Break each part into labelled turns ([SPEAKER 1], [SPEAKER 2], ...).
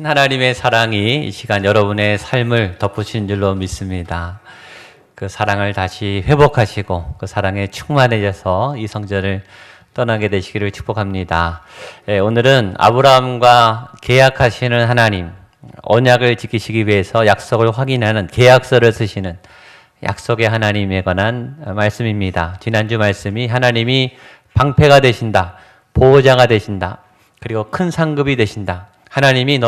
[SPEAKER 1] 하나님의 사랑이 이 시간 여러분의 삶을 덮으신 줄로 믿습니다. 그 사랑을 다시 회복하시고 그 사랑에 충만해져서 이 성전을 떠나게 되시기를 축복합니다. 오늘은 아브라함과 계약하시는 하나님, 언약을 지키시기 위해서 약속을 확인하는 계약서를 쓰시는 약속의 하나님에 관한 말씀입니다. 지난주 말씀이 하나님이 방패가 되신다, 보호자가 되신다, 그리고 큰 상급이 되신다. 하나님이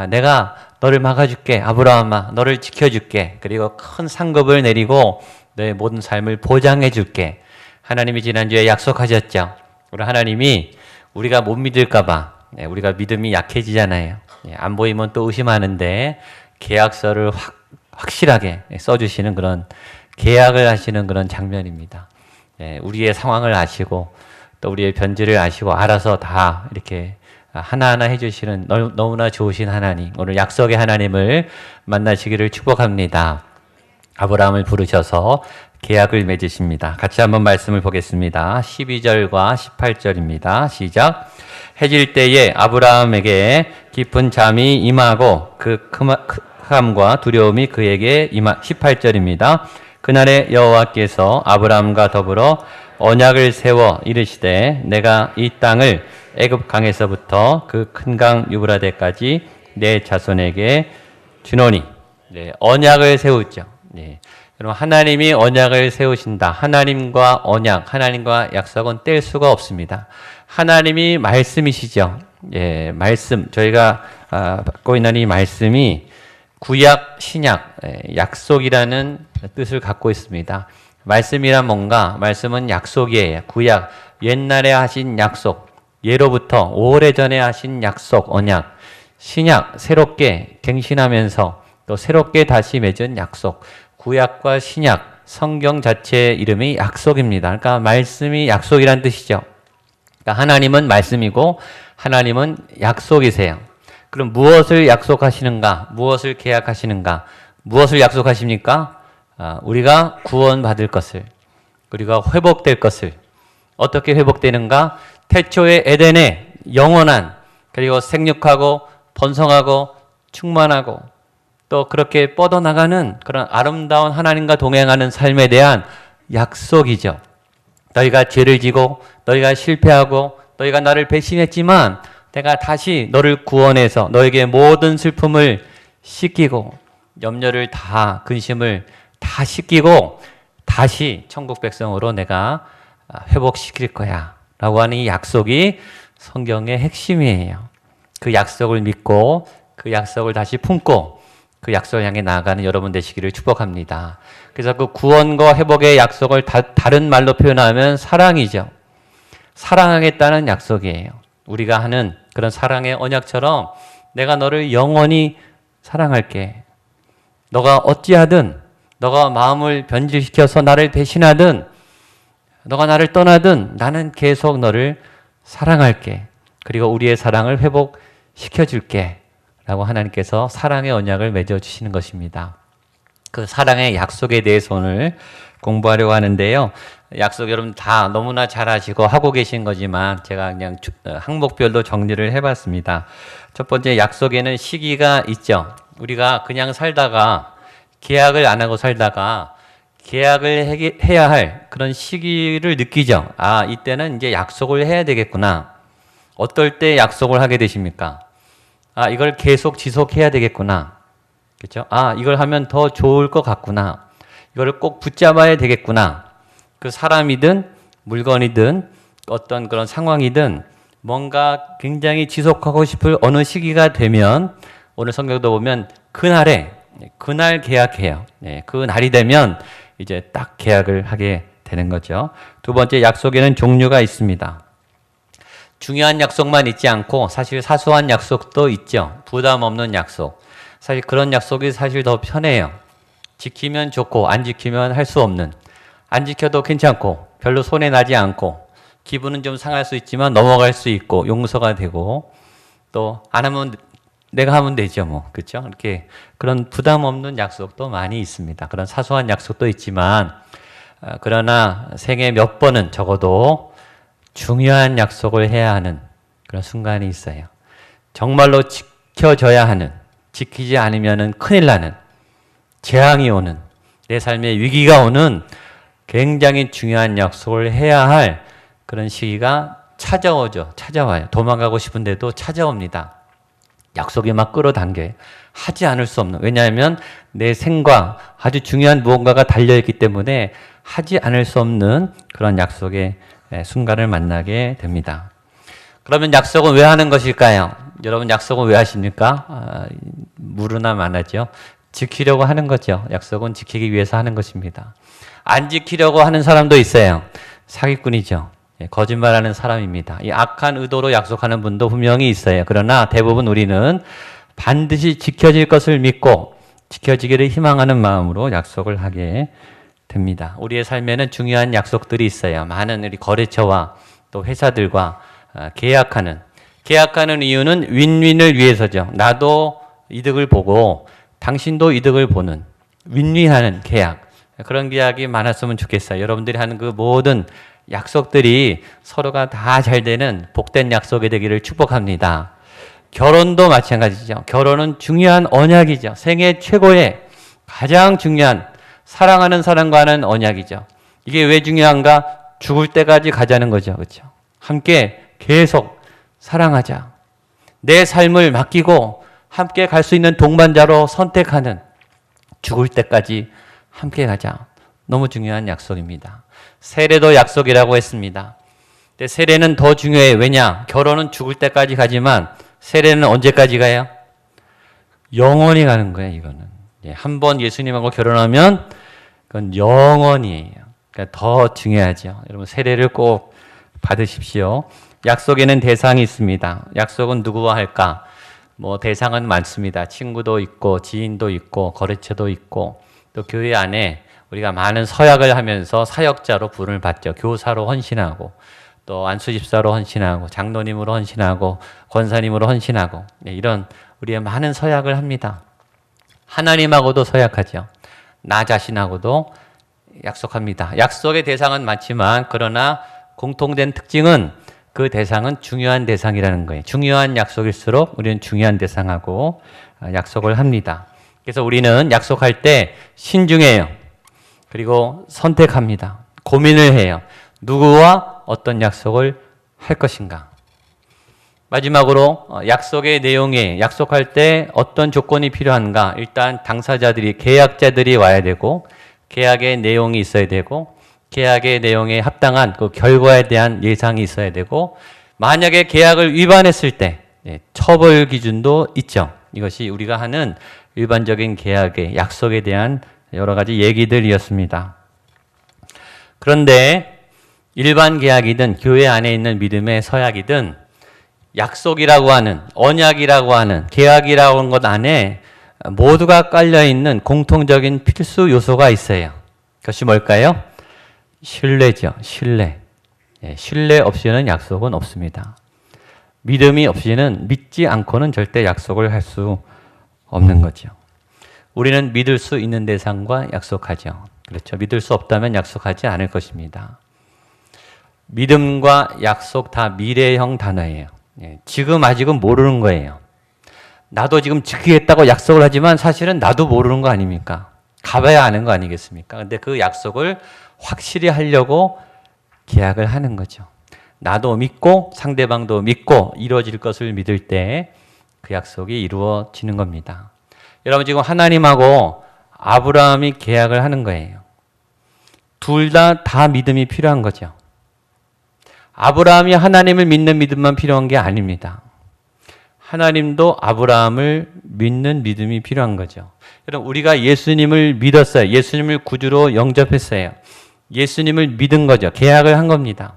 [SPEAKER 1] 내가 너를 막아줄게. 아브라함아, 너를 지켜줄게. 그리고 큰 상급을 내리고 너의 모든 삶을 보장해줄게. 하나님이 지난주에 약속하셨죠. 우리 하나님이 우리가 못 믿을까봐, 우리가 믿음이 약해지잖아요. 안 보이면 또 의심하는데 계약서를 확실하게 써주시는 그런 계약을 하시는 그런 장면입니다. 우리의 상황을 아시고 또 우리의 변질을 아시고 알아서 다 이렇게 하나하나 해주시는 너무나 좋으신 하나님, 오늘 약속의 하나님을 만나시기를 축복합니다. 아브라함을 부르셔서 계약을 맺으십니다. 같이 한번 말씀을 보겠습니다. 12절과 18절입니다. 시작. 해질 때에 아브라함에게 깊은 잠이 임하고 그 흑암과 두려움이 그에게 18절입니다. 그날에 여호와께서 아브라함과 더불어 언약을 세워 이르시되 내가 이 땅을 애굽 강에서부터 그 큰 강 유브라데까지 내 자손에게 주노니. 언약을 세우죠. 여러분, 하나님이 언약을 세우신다. 하나님과 언약, 하나님과 약속은 뗄 수가 없습니다. 하나님이 말씀이시죠. 말씀, 저희가 받고 있는 이 말씀이 구약, 신약, 약속이라는 뜻을 갖고 있습니다. 말씀이란 뭔가? 말씀은 약속이에요. 구약, 옛날에 하신 약속, 예로부터 오래전에 하신 약속, 언약. 신약, 새롭게 갱신하면서 또 새롭게 다시 맺은 약속. 구약과 신약, 성경 자체의 이름이 약속입니다. 그러니까 말씀이 약속이란 뜻이죠. 그러니까 하나님은 말씀이고 하나님은 약속이세요. 그럼 무엇을 약속하시는가? 무엇을 계약하시는가? 무엇을 약속하십니까? 우리가 구원받을 것을, 우리가 회복될 것을. 어떻게 회복되는가? 태초의 에덴에 영원한, 그리고 생육하고 번성하고 충만하고 또 그렇게 뻗어나가는 그런 아름다운 하나님과 동행하는 삶에 대한 약속이죠. 너희가 죄를 지고 너희가 실패하고 너희가 나를 배신했지만 내가 다시 너를 구원해서 너에게 모든 슬픔을 씻기고 염려를 다, 근심을 다 씻기고 다시 천국 백성으로 내가 회복시킬 거야 라고 하는 이 약속이 성경의 핵심이에요. 그 약속을 믿고 그 약속을 다시 품고 그 약속을 향해 나아가는 여러분 되시기를 축복합니다. 그래서 그 구원과 회복의 약속을 다른 말로 표현하면 사랑이죠. 사랑하겠다는 약속이에요. 우리가 하는 그런 사랑의 언약처럼 내가 너를 영원히 사랑할게. 너가 어찌하든, 너가 마음을 변질시켜서 나를 배신하든, 너가 나를 떠나든 나는 계속 너를 사랑할게. 그리고 우리의 사랑을 회복시켜줄게. 라고 하나님께서 사랑의 언약을 맺어주시는 것입니다. 그 사랑의 약속에 대해서 오늘 공부하려고 하는데요. 약속 여러분 다 너무나 잘 아시고 하고 계신 거지만 제가 그냥 항목별로 정리를 해봤습니다. 첫 번째, 약속에는 시기가 있죠. 우리가 그냥 살다가 계약을 안 하고 살다가 계약을 해야 할 그런 시기를 느끼죠. 이때는 이제 약속을 해야 되겠구나. 어떨 때 약속을 하게 되십니까? 이걸 계속 지속해야 되겠구나. 그렇죠? 이걸 하면 더 좋을 것 같구나. 이걸 꼭 붙잡아야 되겠구나. 그 사람이든 물건이든 어떤 그런 상황이든 뭔가 굉장히 지속하고 싶을 어느 시기가 되면 오늘 성경도 보면 그날 계약해요. 그 날이 되면 이제 딱 계약을 하게 되는 거죠. 두 번째, 약속에는 종류가 있습니다. 중요한 약속만 있지 않고 사실 사소한 약속도 있죠. 부담 없는 약속. 사실 그런 약속이 사실 더 편해요. 지키면 좋고 안 지키면 할 수 없는. 안 지켜도 괜찮고 별로 손해 나지 않고 기분은 좀 상할 수 있지만 넘어갈 수 있고 용서가 되고 또 안 하면 내가 하면 되죠 뭐. 그렇죠? 이렇게 그런 부담 없는 약속도 많이 있습니다. 그런 사소한 약속도 있지만 그러나 생애 몇 번은 적어도 중요한 약속을 해야 하는 그런 순간이 있어요. 정말로 지켜져야 하는, 지키지 않으면 큰일 나는, 재앙이 오는, 내 삶에 위기가 오는 굉장히 중요한 약속을 해야 할 그런 시기가 찾아오죠. 찾아와요. 도망가고 싶은데도 찾아옵니다. 약속이 막 끌어당겨요. 하지 않을 수 없는, 왜냐하면 내 생과 아주 중요한 무언가가 달려있기 때문에 하지 않을 수 없는 그런 약속의 순간을 만나게 됩니다. 그러면 약속은 왜 하는 것일까요? 여러분, 약속은 왜 하십니까? 무르나 많았죠. 지키려고 하는 거죠. 약속은 지키기 위해서 하는 것입니다. 안 지키려고 하는 사람도 있어요. 사기꾼이죠. 거짓말하는 사람입니다. 이 악한 의도로 약속하는 분도 분명히 있어요. 그러나 대부분 우리는 반드시 지켜질 것을 믿고 지켜지기를 희망하는 마음으로 약속을 하게 됩니다. 우리의 삶에는 중요한 약속들이 있어요. 많은 우리 거래처와 또 회사들과 계약하는 이유는 윈윈을 위해서죠. 나도 이득을 보고 당신도 이득을 보는 윈윈하는 계약. 그런 계약이 많았으면 좋겠어요. 여러분들이 하는 그 모든 약속들이 서로가 다 잘 되는 복된 약속이 되기를 축복합니다. 결혼도 마찬가지죠. 결혼은 중요한 언약이죠. 생애 최고의 가장 중요한 사랑하는 사람과 하는 언약이죠. 이게 왜 중요한가? 죽을 때까지 가자는 거죠. 그렇죠? 함께 계속 사랑하자. 내 삶을 맡기고 함께 갈 수 있는 동반자로 선택하는, 죽을 때까지 함께 가자. 너무 중요한 약속입니다. 세례도 약속이라고 했습니다. 근데 세례는 더 중요해요. 왜냐? 결혼은 죽을 때까지 가지만 세례는 언제까지 가요? 영원히 가는 거예요, 이거는. 한 번 예수님하고 결혼하면 그건 영원이에요. 그러니까 더 중요하죠. 여러분, 세례를 꼭 받으십시오. 약속에는 대상이 있습니다. 약속은 누구와 할까? 대상은 많습니다. 친구도 있고, 지인도 있고, 거래처도 있고, 또 교회 안에 우리가 많은 서약을 하면서 사역자로 부름을 받죠. 교사로 헌신하고, 또 안수집사로 헌신하고, 장로님으로 헌신하고, 권사님으로 헌신하고, 이런 우리의 많은 서약을 합니다. 하나님하고도 서약하죠. 나 자신하고도 약속합니다. 약속의 대상은 많지만, 그러나 공통된 특징은 그 대상은 중요한 대상이라는 거예요. 중요한 약속일수록 우리는 중요한 대상하고 약속을 합니다. 그래서 우리는 약속할 때 신중해요. 그리고 선택합니다. 고민을 해요. 누구와 어떤 약속을 할 것인가. 마지막으로 약속의 내용에 약속할 때 어떤 조건이 필요한가. 일단 당사자들이, 계약자들이 와야 되고, 계약의 내용이 있어야 되고, 계약의 내용에 합당한 그 결과에 대한 예상이 있어야 되고, 만약에 계약을 위반했을 때 처벌 기준도 있죠. 이것이 우리가 하는 일반적인 계약의 약속에 대한 여러 가지 얘기들이었습니다. 그런데 일반 계약이든 교회 안에 있는 믿음의 서약이든 약속이라고 하는, 언약이라고 하는, 계약이라고 하는 것 안에 모두가 깔려있는 공통적인 필수 요소가 있어요. 그것이 뭘까요? 신뢰죠. 신뢰. 신뢰 없이는 약속은 없습니다. 믿음이 없이는, 믿지 않고는 절대 약속을 할 수 없는 거죠. 우리는 믿을 수 있는 대상과 약속하죠. 그렇죠. 믿을 수 없다면 약속하지 않을 것입니다. 믿음과 약속 다 미래형 단어예요. 지금 아직은 모르는 거예요. 나도 지금 지키겠다고 약속을 하지만 사실은 나도 모르는 거 아닙니까? 가봐야 아는 거 아니겠습니까? 근데 그 약속을 확실히 하려고 계약을 하는 거죠. 나도 믿고 상대방도 믿고 이루어질 것을 믿을 때 그 약속이 이루어지는 겁니다. 여러분, 지금 하나님하고 아브라함이 계약을 하는 거예요. 둘 다 믿음이 필요한 거죠. 아브라함이 하나님을 믿는 믿음만 필요한 게 아닙니다. 하나님도 아브라함을 믿는 믿음이 필요한 거죠. 여러분, 우리가 예수님을 믿었어요. 예수님을 구주로 영접했어요. 예수님을 믿은 거죠. 계약을 한 겁니다.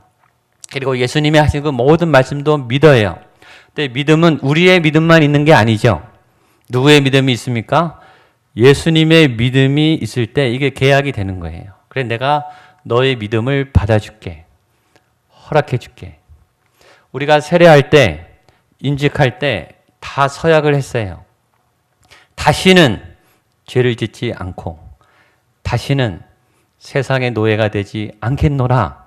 [SPEAKER 1] 그리고 예수님이 하신 그 모든 말씀도 믿어요. 근데 믿음은 우리의 믿음만 있는 게 아니죠. 누구의 믿음이 있습니까? 예수님의 믿음이 있을 때 이게 계약이 되는 거예요. 그래, 내가 너의 믿음을 받아줄게. 허락해줄게. 우리가 세례할 때, 인직할 때 다 서약을 했어요. 다시는 죄를 짓지 않고, 다시는 세상의 노예가 되지 않겠노라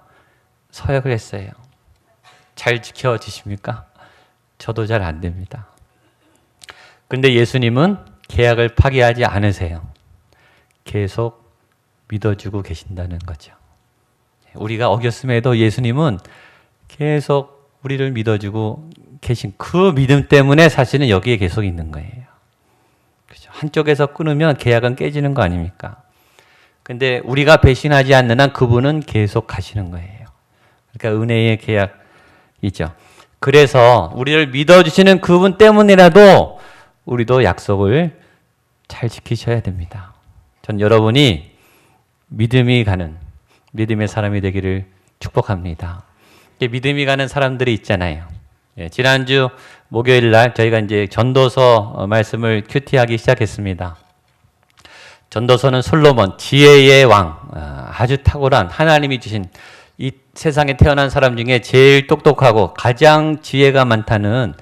[SPEAKER 1] 서약을 했어요. 잘 지켜지십니까? 저도 잘 안 됩니다. 근데 예수님은 계약을 파기하지 않으세요. 계속 믿어주고 계신다는 거죠. 우리가 어겼음에도 예수님은 계속 우리를 믿어주고 계신 그 믿음 때문에 사실은 여기에 계속 있는 거예요. 그렇죠? 한쪽에서 끊으면 계약은 깨지는 거 아닙니까? 근데 우리가 배신하지 않는 한 그분은 계속 가시는 거예요. 그러니까 은혜의 계약이죠. 그래서 우리를 믿어주시는 그분 때문이라도 우리도 약속을 잘 지키셔야 됩니다. 전 여러분이 믿음이 가는 믿음의 사람이 되기를 축복합니다. 믿음이 가는 사람들이 있잖아요. 지난주 목요일 날 저희가 이제 전도서 말씀을 큐티하기 시작했습니다. 전도서는 솔로몬, 지혜의 왕, 아주 탁월한 하나님이 주신 이 세상에 태어난 사람 중에 제일 똑똑하고 가장 지혜가 많다는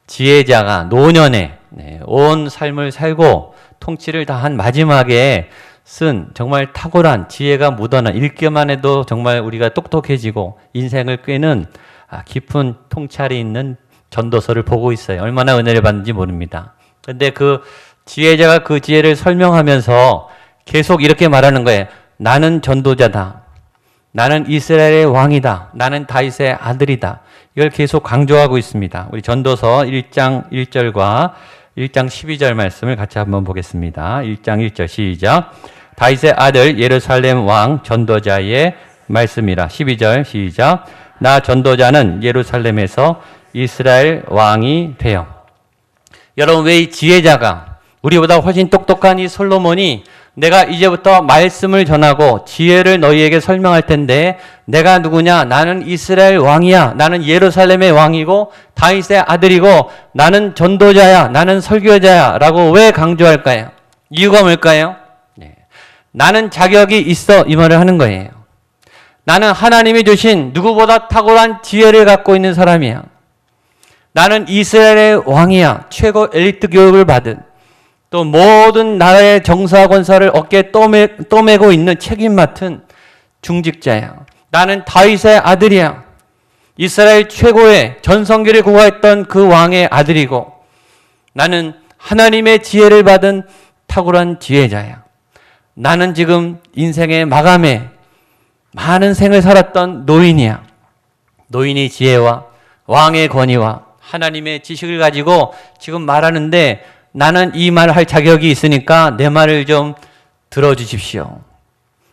[SPEAKER 1] 지혜자가 노년에 온 삶을 살고 통치를 다한 마지막에 쓴 정말 탁월한 지혜가 묻어난 읽기만 해도 정말 우리가 똑똑해지고 인생을 꿰는 깊은 통찰이 있는 전도서를 보고 있어요. 얼마나 은혜를 받는지 모릅니다. 그런데 그 지혜자가 그 지혜를 설명하면서 계속 이렇게 말하는 거예요. 나는 전도자다. 나는 이스라엘의 왕이다. 나는 다윗의 아들이다. 이걸 계속 강조하고 있습니다. 우리 전도서 1장 1절과 1장 12절 말씀을 같이 한번 보겠습니다. 1장 1절 시작. 다윗의 아들 예루살렘 왕 전도자의 말씀이라. 12절 시작. 나 전도자는 예루살렘에서 이스라엘 왕이 되어. 여러분, 왜 이 지혜자가 우리보다 훨씬 똑똑한 이 솔로몬이 내가 이제부터 말씀을 전하고 지혜를 너희에게 설명할 텐데 내가 누구냐? 나는 이스라엘 왕이야. 나는 예루살렘의 왕이고 다윗의 아들이고 나는 전도자야. 나는 설교자야. 라고 왜 강조할까요? 이유가 뭘까요? 나는 자격이 있어. 이 말을 하는 거예요. 나는 하나님이 주신 누구보다 탁월한 지혜를 갖고 있는 사람이야. 나는 이스라엘의 왕이야. 최고 엘리트 교육을 받은 또 모든 나라의 정사 권사를 어깨에 떠매고 있는 책임 맡은 중직자야. 나는 다윗의 아들이야. 이스라엘 최고의 전성기를 구가했던 그 왕의 아들이고 나는 하나님의 지혜를 받은 탁월한 지혜자야. 나는 지금 인생의 마감에 많은 생을 살았던 노인이야. 노인의 지혜와 왕의 권위와 하나님의 지식을 가지고 지금 말하는데 나는 이 말을 할 자격이 있으니까 내 말을 좀 들어주십시오.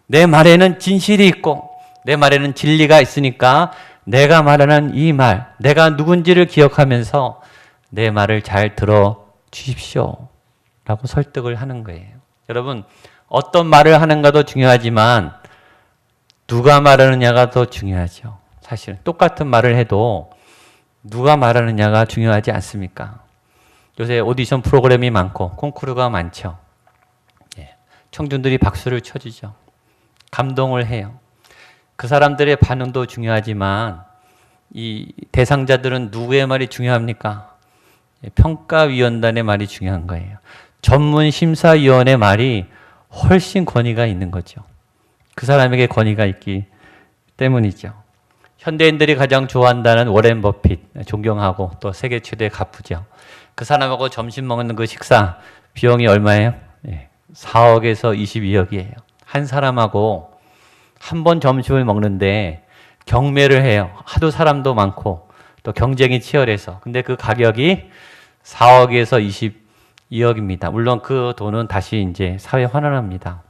[SPEAKER 1] 내 말에는 진실이 있고 내 말에는 진리가 있으니까 내가 말하는 이 말, 내가 누군지를 기억하면서 내 말을 잘 들어주십시오. 라고 설득을 하는 거예요. 여러분, 어떤 말을 하는가도 중요하지만 누가 말하느냐가 더 중요하죠. 사실은 똑같은 말을 해도 누가 말하느냐가 중요하지 않습니까? 요새 오디션 프로그램이 많고 콩쿠르가 많죠. 청중들이 박수를 쳐주죠. 감동을 해요. 그 사람들의 반응도 중요하지만 이 대상자들은 누구의 말이 중요합니까? 평가위원단의 말이 중요한 거예요. 전문심사위원의 말이 훨씬 권위가 있는 거죠. 그 사람에게 권위가 있기 때문이죠. 현대인들이 가장 좋아한다는 워렌 버핏, 존경하고 또 세계 최대 가부죠. 그 사람하고 점심 먹는 그 식사 비용이 얼마예요? 4억에서 22억이에요. 한 사람하고 한 번 점심을 먹는데 경매를 해요. 하도 사람도 많고 또 경쟁이 치열해서. 근데 그 가격이 4억에서 22억입니다. 물론 그 돈은 다시 이제 사회에 환원합니다.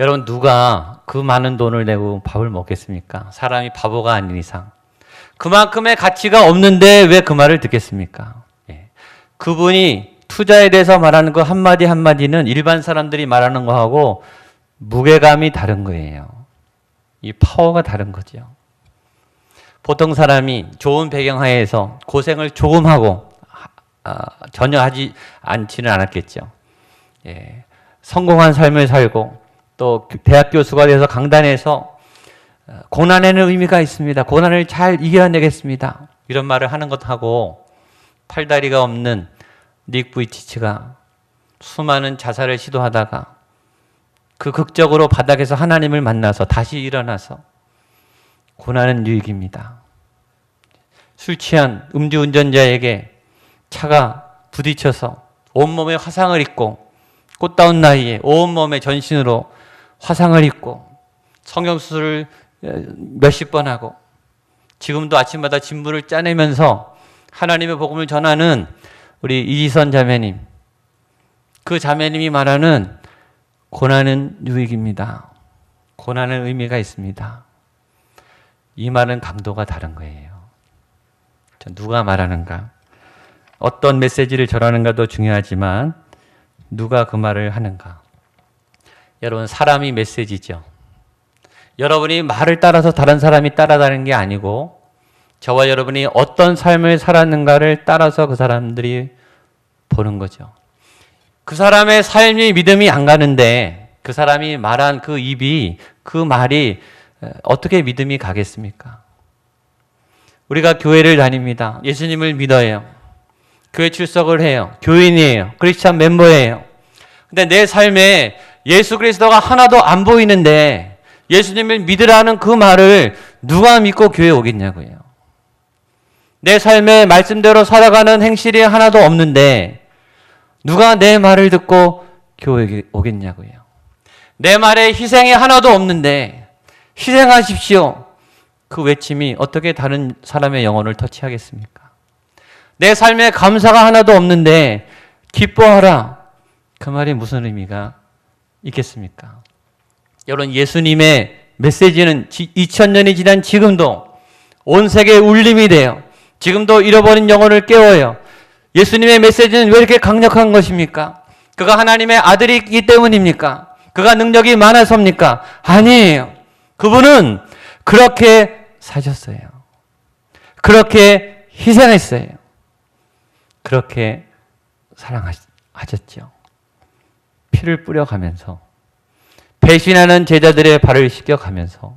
[SPEAKER 1] 여러분, 누가 그 많은 돈을 내고 밥을 먹겠습니까? 사람이 바보가 아닌 이상. 그만큼의 가치가 없는데 왜 그 말을 듣겠습니까? 그분이 투자에 대해서 말하는 거 한마디 한마디는 일반 사람들이 말하는 거하고 무게감이 다른 거예요. 이 파워가 다른 거죠. 보통 사람이 좋은 배경하에서 고생을 조금 하고 전혀 하지 않지는 않았겠죠. 성공한 삶을 살고 또 대학 교수가 돼서 강단에서 고난에는 의미가 있습니다. 고난을 잘 이겨내겠습니다. 이런 말을 하는 것하고 팔다리가 없는 닉 부이치치가 수많은 자살을 시도하다가 그 극적으로 바닥에서 하나님을 만나서 다시 일어나서 고난은 유익입니다. 술 취한 음주운전자에게 차가 부딪혀서 온몸에 화상을 입고 꽃다운 나이에 온몸에 전신으로 화상을 입고 성형수술을 몇십 번 하고 지금도 아침마다 진물을 짜내면서 하나님의 복음을 전하는 우리 이지선 자매님, 그 자매님이 말하는 고난은 유익입니다. 고난은 의미가 있습니다. 이 말은 강도가 다른 거예요. 누가 말하는가, 어떤 메시지를 전하는가도 중요하지만 누가 그 말을 하는가. 여러분, 사람이 메시지죠. 여러분이 말을 따라서 다른 사람이 따라다니는 게 아니고 저와 여러분이 어떤 삶을 살았는가를 따라서 그 사람들이 보는 거죠. 그 사람의 삶이 믿음이 안 가는데 그 사람이 말한 그 입이, 그 말이 어떻게 믿음이 가겠습니까? 우리가 교회를 다닙니다. 예수님을 믿어요. 교회 출석을 해요. 교인이에요. 크리스찬 멤버예요. 근데 내 삶에 예수 그리스도가 하나도 안 보이는데 예수님을 믿으라는 그 말을 누가 믿고 교회에 오겠냐고요. 내 삶에 말씀대로 살아가는 행실이 하나도 없는데 누가 내 말을 듣고 교회에 오겠냐고요. 내 말에 희생이 하나도 없는데 희생하십시오, 그 외침이 어떻게 다른 사람의 영혼을 터치하겠습니까? 내 삶에 감사가 하나도 없는데 기뻐하라, 그 말이 무슨 의미가 있겠습니까? 여러분, 예수님의 메시지는 2000년이 지난 지금도 온 세계에 울림이 돼요. 지금도 잃어버린 영혼을 깨워요. 예수님의 메시지는 왜 이렇게 강력한 것입니까? 그가 하나님의 아들이기 때문입니까? 그가 능력이 많아서입니까? 아니에요. 그분은 그렇게 사셨어요. 그렇게 희생했어요. 그렇게 사랑하셨죠. 피를 뿌려가면서, 배신하는 제자들의 발을 씻겨가면서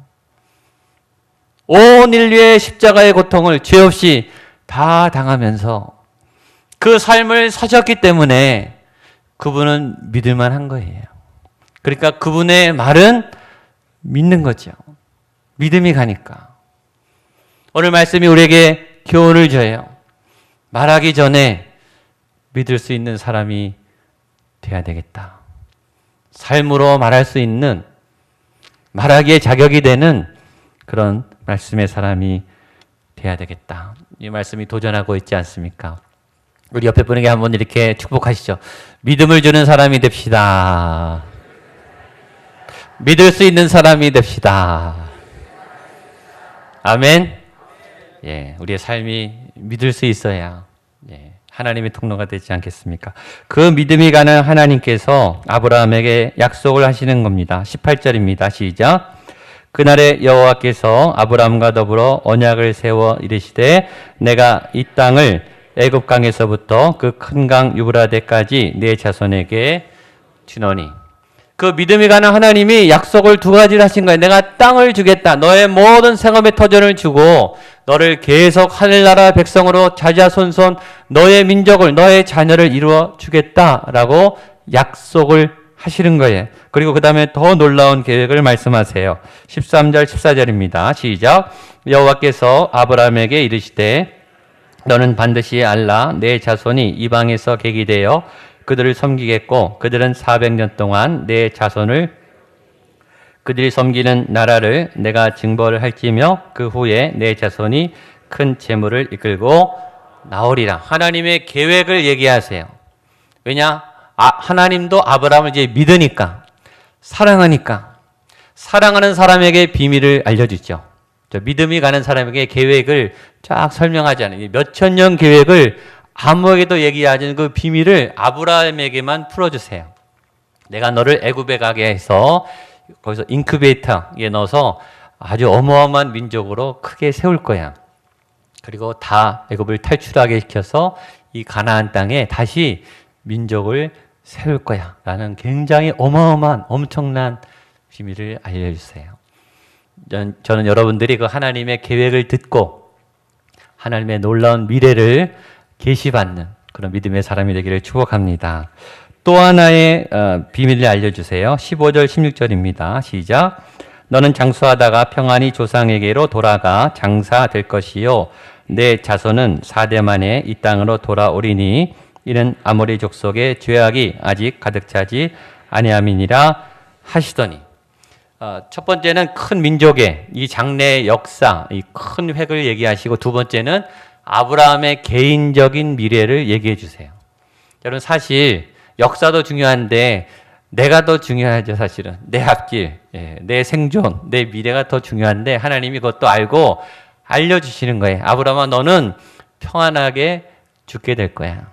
[SPEAKER 1] 온 인류의 십자가의 고통을 죄 없이 다 당하면서 그 삶을 사셨기 때문에 그분은 믿을만 한 거예요. 그러니까 그분의 말은 믿는 거죠. 믿음이 가니까. 오늘 말씀이 우리에게 교훈을 줘요. 말하기 전에 믿을 수 있는 사람이 돼야 되겠다. 삶으로 말할 수 있는, 말하기에 자격이 되는 그런 말씀의 사람이 돼야 되겠다. 이 말씀이 도전하고 있지 않습니까? 우리 옆에 분에게 한번 이렇게 축복하시죠. 믿음을 주는 사람이 됩시다. 믿을 수 있는 사람이 됩시다. 아멘. 예, 우리의 삶이 믿을 수 있어야 하나님의 통로가 되지 않겠습니까? 그 믿음이 가는 하나님께서 아브라함에게 약속을 하시는 겁니다. 18절입니다. 시작. 그날에 여호와께서 아브라함과 더불어 언약을 세워 이르시되 내가 이 땅을 애굽 강에서부터 그 큰 강 유브라데까지 네 자손에게 주노니. 그 믿음이 가는 하나님이 약속을 두 가지를 하신 거예요. 내가 땅을 주겠다. 너의 모든 생업의 터전을 주고 너를 계속 하늘나라 백성으로 자자손손 너의 민족을, 너의 자녀를 이루어 주겠다라고 약속을 하시는 거예요. 그리고 그 다음에 더 놀라운 계획을 말씀하세요. 13절 14절입니다. 시작. 여호와께서 아브라함에게 이르시되 너는 반드시 알라. 내 자손이 이방에서 객이 되어 그들을 섬기겠고 그들은 400년 동안 내 자손을 그들이 섬기는 나라를 내가 징벌을 할지며 그 후에 내 자손이 큰 재물을 이끌고 나오리라. 하나님의 계획을 얘기하세요. 왜냐? 하나님도 아브라함을 이제 믿으니까, 사랑하니까, 사랑하는 사람에게 비밀을 알려주죠. 믿음이 가는 사람에게 계획을 쫙 설명하지 않아요. 몇천 년 계획을 아무에게도 얘기하지 않은 그 비밀을 아브라함에게만 풀어주세요. 내가 너를 애굽에 가게 해서 거기서 인큐베이터에 넣어서 아주 어마어마한 민족으로 크게 세울 거야. 그리고 다 애굽을 탈출하게 시켜서 이 가나안 땅에 다시 민족을 세울 거야. 라는 굉장히 어마어마한 엄청난 비밀을 알려주세요. 저는 여러분들이 그 하나님의 계획을 듣고 하나님의 놀라운 미래를 계시받는 그런 믿음의 사람이 되기를 축복합니다. 또 하나의 비밀을 알려주세요. 15절 16절입니다. 시작. 너는 장수하다가 평안히 조상에게로 돌아가 장사될 것이요 내 자손은 4대 만에 이 땅으로 돌아오리니 이는 아모리 족속의 죄악이 아직 가득 차지 아니함이니라 하시더니, 첫 번째는 큰 민족의 이 장래의 역사, 이 큰 획을 얘기하시고, 두 번째는 아브라함의 개인적인 미래를 얘기해 주세요. 여러분, 사실 역사도 중요한데 내가 더 중요하죠. 사실은 내 앞길, 내 생존, 내 미래가 더 중요한데 하나님이 그것도 알고 알려주시는 거예요. 아브라함아, 너는 평안하게 죽게 될 거야.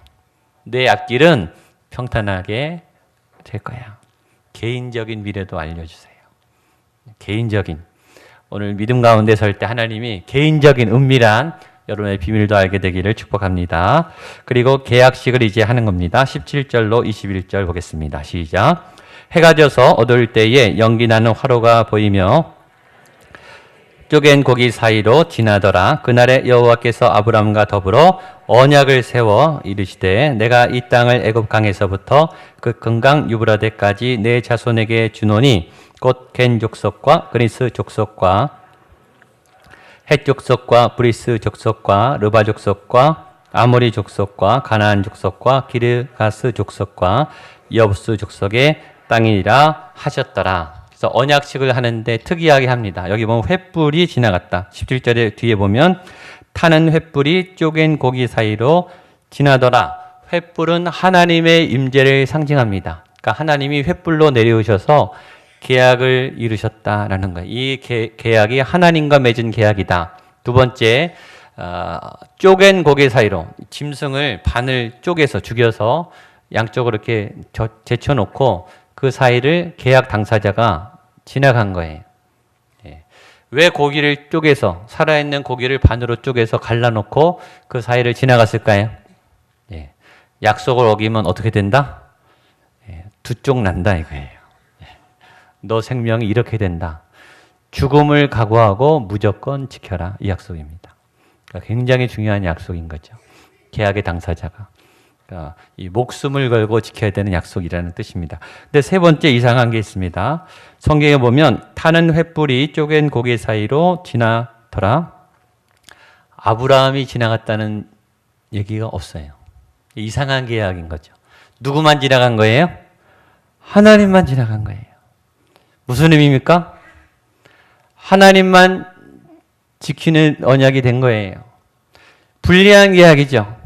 [SPEAKER 1] 내 앞길은 평탄하게 될 거야. 개인적인 미래도 알려주세요. 개인적인, 오늘 믿음 가운데 설 때 하나님이 개인적인 은밀한 여러분의 비밀도 알게 되기를 축복합니다. 그리고 계약식을 이제 하는 겁니다. 17절로 21절 보겠습니다. 시작. 해가 져서 어두울 때에 연기 나는 화로가 보이며 쪼갠 고기 사이로 지나더라. 그날에 여호와께서 아브람과 더불어 언약을 세워 이르시되 내가 이 땅을 애굽 강에서부터 그 금강 유브라데까지 내 자손에게 주노니 곧 겐 족속과 그리스 족속과 헷 족속과 브리스 족속과 르바 족속과 아모리 족속과 가나안 족속과 기르가스 족속과 여부스 족속의 땅이라 하셨더라. 그래서 언약식을 하는데 특이하게 합니다. 여기 보면 횃불이 지나갔다. 17절에 뒤에 보면 타는 횃불이 쪼갠 고기 사이로 지나더라. 횃불은 하나님의 임재를 상징합니다. 그러니까 하나님이 횃불로 내려오셔서 계약을 이루셨다라는 거예요. 이 계약이 하나님과 맺은 계약이다. 두 번째, 쪼갠 고기 사이로 짐승을 반을 쪼개서 죽여서 양쪽으로 이렇게 제쳐놓고 그 사이를 계약 당사자가 지나간 거예요. 왜 고기를 쪼개서, 살아있는 고기를 반으로 쪼개서 갈라놓고 그 사이를 지나갔을까요? 약속을 어기면 어떻게 된다? 두 쪽 난다 이거예요. 너 생명이 이렇게 된다. 죽음을 각오하고 무조건 지켜라. 이 약속입니다. 그러니까 굉장히 중요한 약속인 거죠. 계약의 당사자가. 그러니까 이 목숨을 걸고 지켜야 되는 약속이라는 뜻입니다. 근데 세 번째 이상한 게 있습니다. 성경에 보면 타는 횃불이 쪼갠 고기 사이로 지나더라. 아브라함이 지나갔다는 얘기가 없어요. 이상한 계약인 거죠. 누구만 지나간 거예요? 하나님만 지나간 거예요. 무슨 의미입니까? 하나님만 지키는 언약이 된 거예요. 불리한 계약이죠.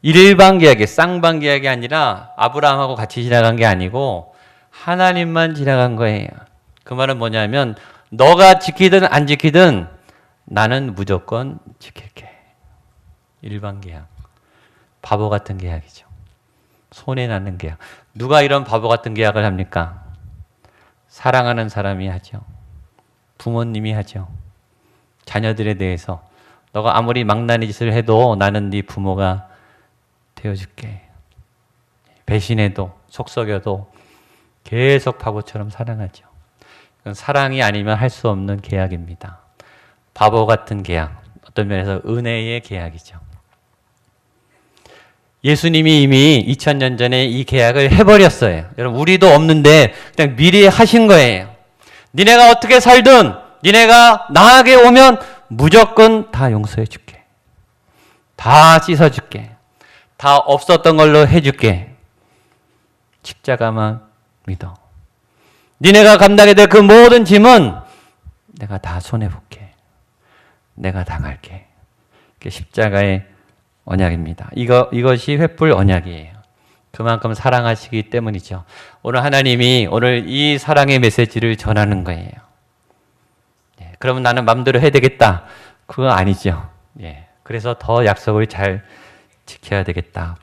[SPEAKER 1] 일반 계약이, 쌍방 계약이 아니라 아브라함하고 같이 지나간 게 아니고 하나님만 지나간 거예요. 그 말은 뭐냐면 너가 지키든 안 지키든 나는 무조건 지킬게. 일반 계약. 바보 같은 계약이죠. 손해나는 계약. 누가 이런 바보 같은 계약을 합니까? 사랑하는 사람이 하죠. 부모님이 하죠. 자녀들에 대해서 너가 아무리 망나니 짓을 해도 나는 네 부모가 되어줄게. 배신해도 속썩여도 계속 바보처럼 사랑하죠. 그건 사랑이 아니면 할 수 없는 계약입니다. 바보 같은 계약, 어떤 면에서 은혜의 계약이죠. 예수님이 이미 2000년 전에 이 계약을 해버렸어요. 여러분, 우리도 없는데 그냥 미리 하신 거예요. 니네가 어떻게 살든 니네가 나에게 오면 무조건 다 용서해 줄게. 다 씻어 줄게. 다 없었던 걸로 해줄게. 십자가만 믿어. 니네가 감당해야 될 그 모든 짐은 내가 다 손해볼게. 내가 당할게. 그게 십자가의 언약입니다. 이것이 횃불 언약이에요. 그만큼 사랑하시기 때문이죠. 오늘 하나님이 오늘 이 사랑의 메시지를 전하는 거예요. 그러면 나는 마음대로 해야 되겠다. 그거 아니죠. 그래서 더 약속을 잘 지켜야 되겠다.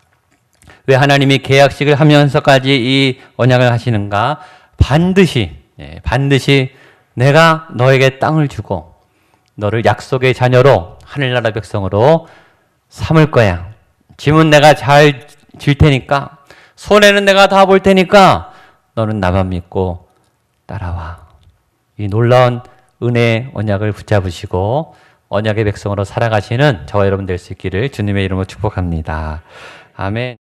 [SPEAKER 1] 왜 하나님이 계약식을 하면서까지 이 언약을 하시는가? 반드시 내가 너에게 땅을 주고 너를 약속의 자녀로 하늘나라 백성으로 삼을 거야. 짐은 내가 잘 질 테니까, 손해는 내가 다 볼 테니까 너는 나만 믿고 따라와. 이 놀라운 은혜의 언약을 붙잡으시고 언약의 백성으로 살아가시는 저와 여러분 될 수 있기를 주님의 이름으로 축복합니다. 아멘.